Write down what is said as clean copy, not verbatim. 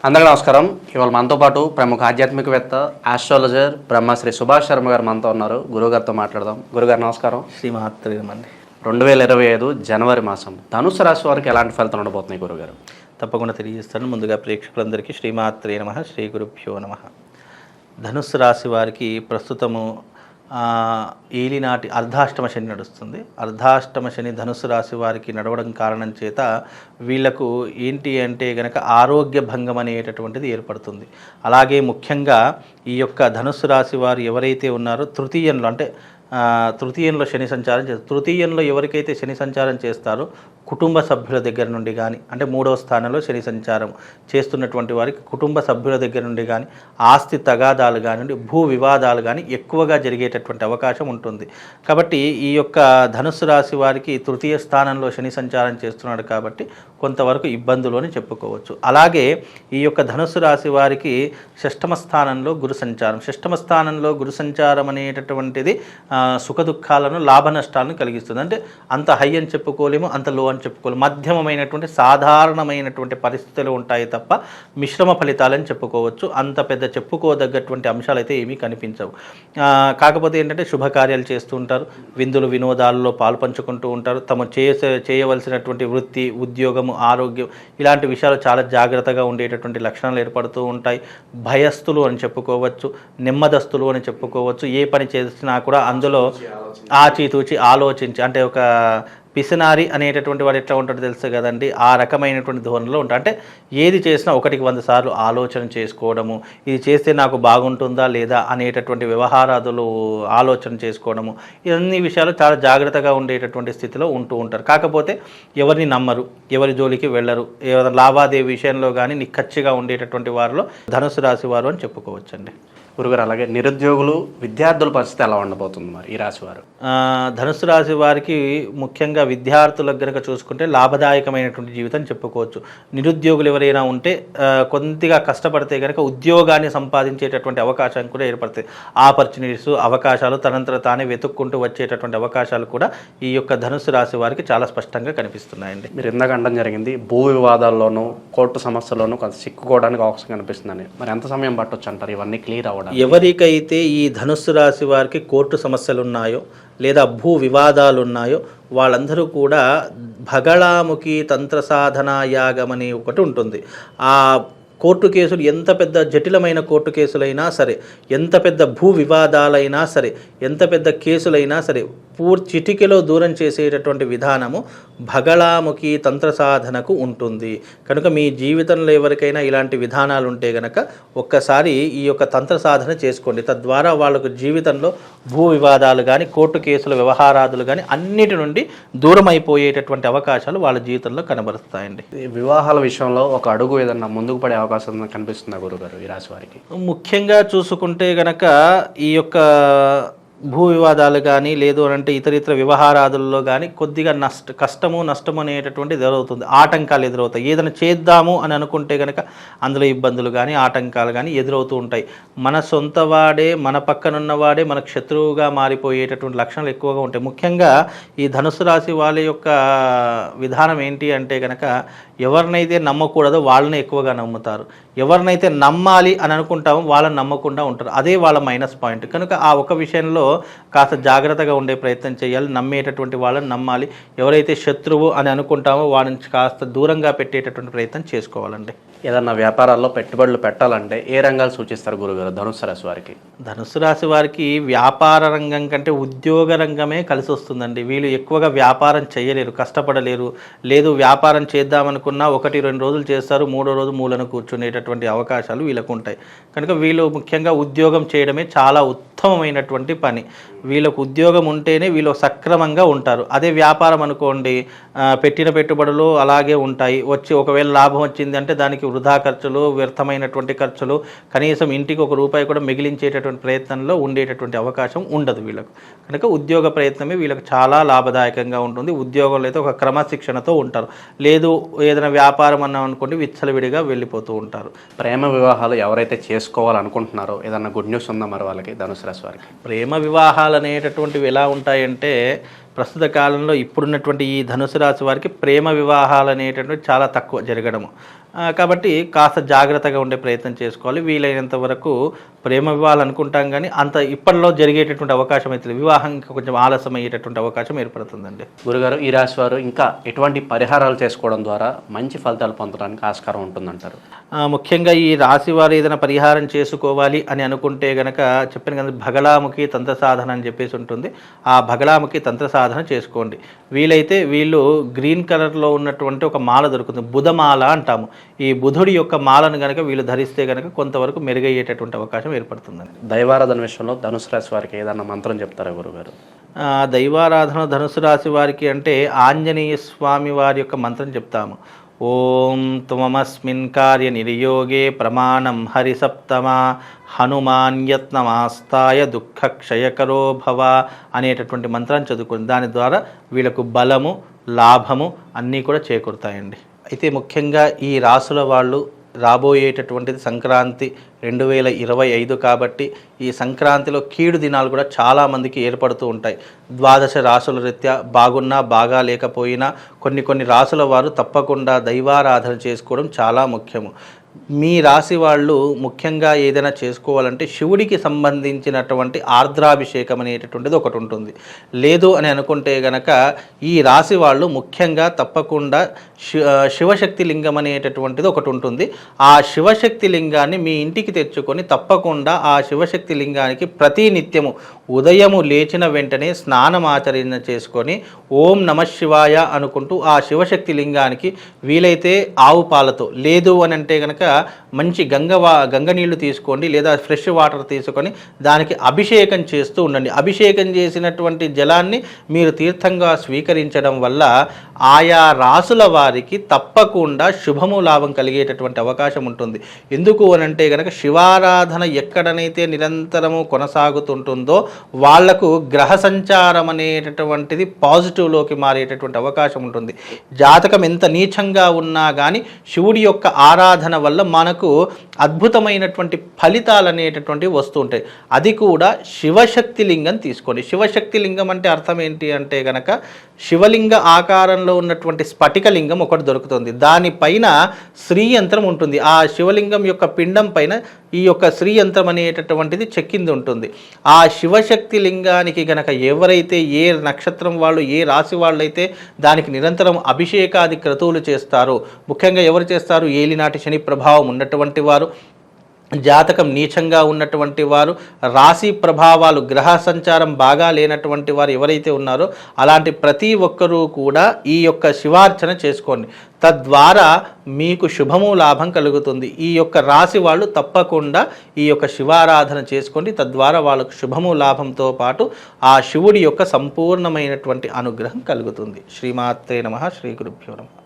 అందరికీ నమస్కారం. ఇవాళ మనతో పాటు ప్రముఖ ఆధ్యాత్మికవేత్త ఆస్ట్రాలజర్ బ్రహ్మశ్రీ సుభాష్ శర్మ గారు మనతో ఉన్నారు. గురుగారితో మాట్లాడదాం. గురుగారు నమస్కారం. శ్రీమహాత్రేయమండి. 2025 జనవరి మాసం ధనుసు రాశి వారికి ఎలాంటి ఫలితాలు ఉండబోతున్నాయి గురుగారు? తప్పకుండా తెలియజేస్తాను. ముందుగా ప్రేక్షకులందరికీ శ్రీమాత్రేయ నమః, శ్రీ గురుభ్యో నమః. ధనుస్సు రాశి వారికి ప్రస్తుతము ఏలినాటి అర్ధాష్టమ శని నడుస్తుంది. అర్ధాష్టమ శని ధనుస్సు రాశి వారికి నడవడం కారణం చేత వీళ్లకు ఏంటి అంటే గనక ఆరోగ్య భంగం అనేటటువంటిది ఏర్పడుతుంది. అలాగే ముఖ్యంగా ఈ యొక్క ధనుస్సు రాశి వారు ఎవరైతే ఉన్నారో తృతీయంలో అంటే తృతీయంలో శని సంచారం చేస్తారు. తృతీయంలో ఎవరికైతే శని సంచారం చేస్తారో కుటుంబ సభ్యుల దగ్గర నుండి కానీ, అంటే 3వ స్థానంలో శని సంచారం చేస్తున్నటువంటి వారికి కుటుంబ సభ్యుల దగ్గర నుండి కానీ, ఆస్తి తగాదాలు కానివ్వండి, భూ వివాదాలు కానీ ఎక్కువగా జరిగేటటువంటి అవకాశం ఉంటుంది. కాబట్టి ఈ యొక్క ధనుస్సు రాశి వారికి తృతీయ స్థానంలో శని సంచారం చేస్తున్నాడు కాబట్టి కొంతవరకు ఇబ్బందులు అని చెప్పుకోవచ్చు. అలాగే ఈ యొక్క ధనుస్సు రాశి వారికి షష్టమ స్థానంలో గురు సంచారం. షష్టమ స్థానంలో గురు సంచారం అనేటటువంటిది సుఖ దుఃఖాలను, లాభ నష్టాలను కలిగిస్తుంది. అంటే అంత హై అని చెప్పుకోలేము, అంత లో అని చెప్పుకోలేము, మధ్యమమైనటువంటి సాధారణమైనటువంటి పరిస్థితులు ఉంటాయి తప్ప మిశ్రమ ఫలితాలని చెప్పుకోవచ్చు. అంత పెద్ద చెప్పుకోదగ్గటువంటి అంశాలు అయితే ఏమీ కనిపించవు. కాకపోతే ఏంటంటే శుభకార్యాలు చేస్తూ ఉంటారు, విందులు వినోదాలలో పాలు పంచుకుంటూ ఉంటారు, తమ చేయవలసినటువంటి వృత్తి, ఉద్యోగము, ఆరోగ్యం ఇలాంటి విషయాలు చాలా జాగ్రత్తగా ఉండేటటువంటి లక్షణాలు ఏర్పడుతూ ఉంటాయి. భయస్థులు అని చెప్పుకోవచ్చు, నెమ్మదస్తులు అని చెప్పుకోవచ్చు. ఏ పని చేసినా కూడా అందులో ఆచితూచి ఆలోచించి, అంటే ఒక పిసినారి అనేటటువంటి వాడు ఎట్లా ఉంటాడో తెలుసు కదండి, ఆ రకమైనటువంటి ధోరణిలో ఉంటాడు. అంటే ఏది చేసినా 100 సార్లు ఆలోచన చేసుకోవడము, ఇది చేస్తే నాకు బాగుంటుందా లేదా అనేటటువంటి వ్యవహారాదులు ఆలోచన చేసుకోవడము, ఇవన్నీ విషయాలు చాలా జాగ్రత్తగా ఉండేటటువంటి స్థితిలో ఉంటూ ఉంటారు. కాకపోతే ఎవరిని నమ్మరు, ఎవరి జోలికి వెళ్ళరు, ఏదైనా లావాదేవీ విషయంలో కానీ నిక్కచ్చిగా ఉండేటటువంటి వారిలో ధనుసు రాశి వారు అని చెప్పుకోవచ్చండి. గురుగారు, అలాగే నిరుద్యోగులు, విద్యార్థుల పరిస్థితి ఎలా ఉండబోతుంది మరి ఈ రాశి వారు? ధనుసు రాశి వారికి ముఖ్యంగా విద్యార్థులకు కనుక చూసుకుంటే లాభదాయకమైనటువంటి జీవితం చెప్పుకోవచ్చు. నిరుద్యోగులు ఎవరైనా ఉంటే కొద్దిగా కష్టపడితే కనుక ఉద్యోగాన్ని సంపాదించేటటువంటి అవకాశం కూడా ఏర్పడతాయి. ఆపర్చునిటీస్, అవకాశాలు తనంతట తానే వెతుక్కుంటూ వచ్చేటటువంటి అవకాశాలు కూడా ఈ యొక్క ధనుసు రాశి వారికి చాలా స్పష్టంగా కనిపిస్తున్నాయండి. మీరు ఇందాక అనడం జరిగింది, భూ వివాదాల్లోనూ కోర్టు సమస్యల్లోనూ కొంత చిక్కుకోవడానికి అవకాశం కనిపిస్తుందని. మరి ఎంత సమయం పట్టొచ్చు అంటారు ఇవన్నీ క్లియర్ అవ్వడం? ఎవరికైతే ఈ ధనుస్సు రాశి వారికి కోర్టు సమస్యలు ఉన్నాయో లేదా భూ వివాదాలు ఉన్నాయో వాళ్ళందరూ కూడా భగళాముఖి తంత్ర సాధనా యాగం అని ఒకటి ఉంటుంది. ఆ కోర్టు కేసులు ఎంత పెద్ద జటిలమైన కోర్టు కేసులైనా సరే, ఎంత పెద్ద భూ వివాదాలైనా సరే, ఎంత పెద్ద కేసులైనా సరే చిటికెలో దూరం చేసేటటువంటి విధానము భగళాముఖి తంత్ర సాధనకు ఉంటుంది. కనుక మీ జీవితంలో ఎవరికైనా ఇలాంటి విధానాలు ఉంటే గనక ఒక్కసారి ఈ యొక్క తంత్ర సాధన చేసుకోండి. తద్వారా వాళ్ళకు జీవితంలో భూ వివాదాలు కానీ, కోర్టు కేసుల వ్యవహారాదులు కానీ అన్నిటి నుండి దూరం అయిపోయేటటువంటి అవకాశాలు వాళ్ళ జీవితంలో కనబరుస్తాయండి. వివాహాల విషయంలో ఒక అడుగు ఏదన్నా ముందుకు పడే అవకాశం కనిపిస్తుందా గురుగారు ఈ రాశి వారికి? ముఖ్యంగా చూసుకుంటే గనక ఈ యొక్క భూ వివాదాలు కానీ, లేదు అంటే ఇతర వ్యవహారాదుల్లో కానీ కొద్దిగా కష్టము నష్టము అనేటటువంటిది ఎదురవుతుంది. ఆటంకాలు ఎదురవుతాయి. ఏదైనా చేద్దాము అని అనుకుంటే కనుక అందులో ఇబ్బందులు కానీ, ఆటంకాలు కానీ ఎదురవుతూ ఉంటాయి. మన సొంత వాడే, మన పక్కనున్నవాడే మనకు శత్రువుగా మారిపోయేటటువంటి లక్షణాలు ఎక్కువగా ఉంటాయి. ముఖ్యంగా ఈ ధనుసు రాశి వాళ్ళ యొక్క విధానం ఏంటి అంటే కనుక ఎవరినైతే నమ్మకూడదో వాళ్ళని ఎక్కువగా నమ్ముతారు, ఎవరినైతే నమ్మాలి అని అనుకుంటామో వాళ్ళని నమ్మకుండా ఉంటారు. అదే వాళ్ళ మైనస్ పాయింట్. కనుక ఆ ఒక విషయంలో కాస్త జాగ్రత్తగా ఉండే ప్రయత్నం చేయాలి. నమ్మేటటువంటి వాళ్ళని నమ్మాలి. ఎవరైతే శత్రువు అని అనుకుంటామో వాళ్ళని కాస్త దూరంగా పెట్టేటటువంటి ప్రయత్నం చేసుకోవాలండి. ఏదన్నా వ్యాపారాల్లో పెట్టుబడులు పెట్టాలంటే ఏ రంగాలు సూచిస్తారు గురుగారు ధనుసు రాశి వారికి? ధనుసు రాశి వారికి వ్యాపార రంగం కంటే ఉద్యోగ రంగమే కలిసి వస్తుందండి. వీళ్ళు ఎక్కువగా వ్యాపారం చేయలేరు, కష్టపడలేరు. లేదు వ్యాపారం చేద్దామనుకున్నా 1-2 రోజులు చేస్తారు, 3వ రోజు మూలను కూర్చునేటటువంటి అవకాశాలు వీళ్ళకు ఉంటాయి. కనుక వీళ్ళు ముఖ్యంగా ఉద్యోగం చేయడమే చాలా ఉత్తమమైనటువంటి పని. వీళ్ళకు ఉద్యోగం ఉంటేనే వీళ్ళు సక్రమంగా ఉంటారు. అదే వ్యాపారం అనుకోండి, పెట్టిన పెట్టుబడులు అలాగే ఉంటాయి. ఒకవేళ లాభం వచ్చింది అంటే దానికి వృధా ఖర్చులు, వ్యర్థమైనటువంటి ఖర్చులు, కనీసం ఇంటికి ₹1 కూడా మిగిలించేటటువంటి ప్రయత్నంలో ఉండేటటువంటి అవకాశం ఉండదు వీళ్ళకు. కనుక ఉద్యోగ ప్రయత్నమే వీళ్ళకి చాలా లాభదాయకంగా ఉంటుంది. ఉద్యోగంలో అయితే ఒక క్రమశిక్షణతో ఉంటారు. లేదు ఏదైనా వ్యాపారం అన్నాం అనుకోండి విచ్చలవిడిగా వెళ్ళిపోతూ ఉంటారు. ప్రేమ వివాహాలు ఎవరైతే చేసుకోవాలనుకుంటున్నారో ఏదన్నా గుడ్ న్యూస్ ఉందా మరి వాళ్ళకి ధనుసు రాశి వారికి? ప్రేమ వివాహాలు అనేటటువంటివి ఎలా ఉంటాయంటే ప్రస్తుత కాలంలో ఇప్పుడున్నటువంటి ఈ ధనుసు రాశి వారికి ప్రేమ వివాహాలు అనేటటువంటి చాలా తక్కువ జరగడము. కాబట్టి కాస్త జాగ్రత్తగా ఉండే ప్రయత్నం చేసుకోవాలి. వీలైనంత వరకు ప్రేమ ఇవ్వాలనుకుంటాం కానీ అంత ఇప్పట్లో జరిగేటటువంటి అవకాశం అయితే వివాహం ఇంకా కొంచెం ఆలస్యం అయ్యేటటువంటి అవకాశం ఏర్పడుతుందండి. గురుగారు, ఈ రాశి వారు ఇంకా ఎటువంటి పరిహారాలు చేసుకోవడం ద్వారా మంచి ఫలితాలు పొందడానికి ఆస్కారం ఉంటుందంటారు? ముఖ్యంగా ఈ రాశి వారు ఏదైనా పరిహారం చేసుకోవాలి అని అనుకుంటే గనక చెప్పాను కదా, బగళాముఖి తంత్ర సాధన అని చెప్పేసి ఉంటుంది. ఆ బగళాముఖి తంత్ర సాధన చేసుకోండి. వీలైతే వీళ్ళు గ్రీన్ కలర్లో ఉన్నటువంటి ఒక మాల దొరుకుతుంది, బుధమాల అంటాము. ఈ బుధుడి యొక్క మాలను గనక వీళ్ళు ధరిస్తే గనక కొంతవరకు మెరుగయ్యేటటువంటి అవకాశం ఏర్పడుతుందండి. దైవారాధన విషయంలో ధనుసు రాశి వారికి ఏదన్నా మంత్రం చెప్తారా గురుగారు? దైవారాధన ధనుసు రాశి వారికి అంటే ఆంజనేయ స్వామి వారి యొక్క మంత్రం చెప్తాము. ఓం త్వమస్మిన్ కార్య నిర్యోగే ప్రమాణం హరిసప్తమా హనుమాన్యత్నమాస్తాయ దుఃఖ క్షయకరో భవ అనేటటువంటి మంత్రాన్ని చదువుకుంది. దాని ద్వారా వీళ్ళకు బలము, లాభము అన్నీ కూడా చేకూరుతాయండి. అయితే ముఖ్యంగా ఈ రాసుల వాళ్ళు రాబోయేటటువంటిది సంక్రాంతి 2025 కాబట్టి ఈ సంక్రాంతిలో కీడు దినాలు కూడా చాలామందికి ఏర్పడుతూ ఉంటాయి. ద్వాదశ రాసుల రీత్యా బాగున్నా బాగా లేకపోయినా కొన్ని రాసుల వారు తప్పకుండా దైవారాధన చేసుకోవడం చాలా ముఖ్యము. మీ రాశి వాళ్ళు ముఖ్యంగా ఏదైనా చేసుకోవాలంటే శివుడికి సంబంధించినటువంటి ఆర్ద్రాభిషేకం అనేటటువంటిది ఒకటి ఉంటుంది. లేదు అని అనుకుంటే గనక ఈ రాశి వాళ్ళు ముఖ్యంగా తప్పకుండా శివశక్తి లింగం అనేటటువంటిది ఒకటి ఉంటుంది. ఆ శివశక్తి లింగాన్ని మీ ఇంటికి తెచ్చుకొని తప్పకుండా ఆ శివశక్తి లింగానికి ప్రతి నిత్యము ఉదయము లేచిన వెంటనే స్నానం ఆచరణ చేసుకొని ఓం నమః శివాయ అనుకుంటూ ఆ శివశక్తి లింగానికి వీలైతే ఆవు పాలతో, లేదు అని అంటే కనుక మంచి గంగ నీళ్లు తీసుకోండి, లేదా ఫ్రెష్ వాటర్ తీసుకొని దానికి అభిషేకం చేస్తూ ఉండండి. అభిషేకం చేసినటువంటి జలాన్ని మీరు తీర్థంగా స్వీకరించడం వల్ల ఆయా రాసుల వారికి తప్పకుండా శుభము లాభం కలిగేటటువంటి అవకాశం ఉంటుంది. ఎందుకు అని అంటే కనుక శివారాధన ఎక్కడనైతే నిరంతరము కొనసాగుతుంటుందో వాళ్లకు గ్రహ సంచారం అనేటటువంటిది పాజిటివ్లోకి మారేటటువంటి అవకాశం ఉంటుంది. జాతకం ఎంత నీచంగా ఉన్నా కానీ శివుడి యొక్క ఆరాధన వల్ల మనకు అద్భుతమైనటువంటి ఫలితాలు అనేటటువంటివి వస్తూ ఉంటాయి. అది కూడా శివశక్తి లింగం తీసుకోండి. శివశక్తి లింగం అంటే అర్థం ఏంటి అంటే కనుక శివలింగ ఆకారంలో ఉన్నటువంటి స్ఫటిక లింగం ఒకటి దొరుకుతుంది. దానిపైన శ్రీయంత్రం ఉంటుంది. ఆ శివలింగం యొక్క పిండం పైన ఈ యొక్క శ్రీయంత్రం అనేటటువంటిది చెక్కింది ఉంటుంది. ఆ శివశక్తి లింగానికి గనక ఎవరైతే ఏ నక్షత్రం వాళ్ళు, ఏ రాశి వాళ్ళైతే దానికి నిరంతరం అభిషేకాది క్రతువులు చేస్తారో, ముఖ్యంగా ఎవరు చేస్తారు, ఏలినాటి శని ప్రభావం ఉన్నటువంటి వారు, జాతకం నీచంగా ఉన్నటువంటి వారు, రాశి ప్రభావాలు గ్రహ సంచారం బాగా లేనటువంటి వారు ఎవరైతే ఉన్నారో అలాంటి ప్రతి ఒక్కరూ కూడా ఈ యొక్క శివార్చన చేసుకోండి. తద్వారా మీకు శుభము లాభం కలుగుతుంది. ఈ యొక్క రాశి వాళ్ళు తప్పకుండా ఈ యొక్క శివారాధన చేసుకోండి. తద్వారా వాళ్ళకు శుభము లాభంతో పాటు ఆ శివుడి యొక్క సంపూర్ణమైనటువంటి అనుగ్రహం కలుగుతుంది. శ్రీమాత్రే నమః. శ్రీ గురుభ్యో నమః.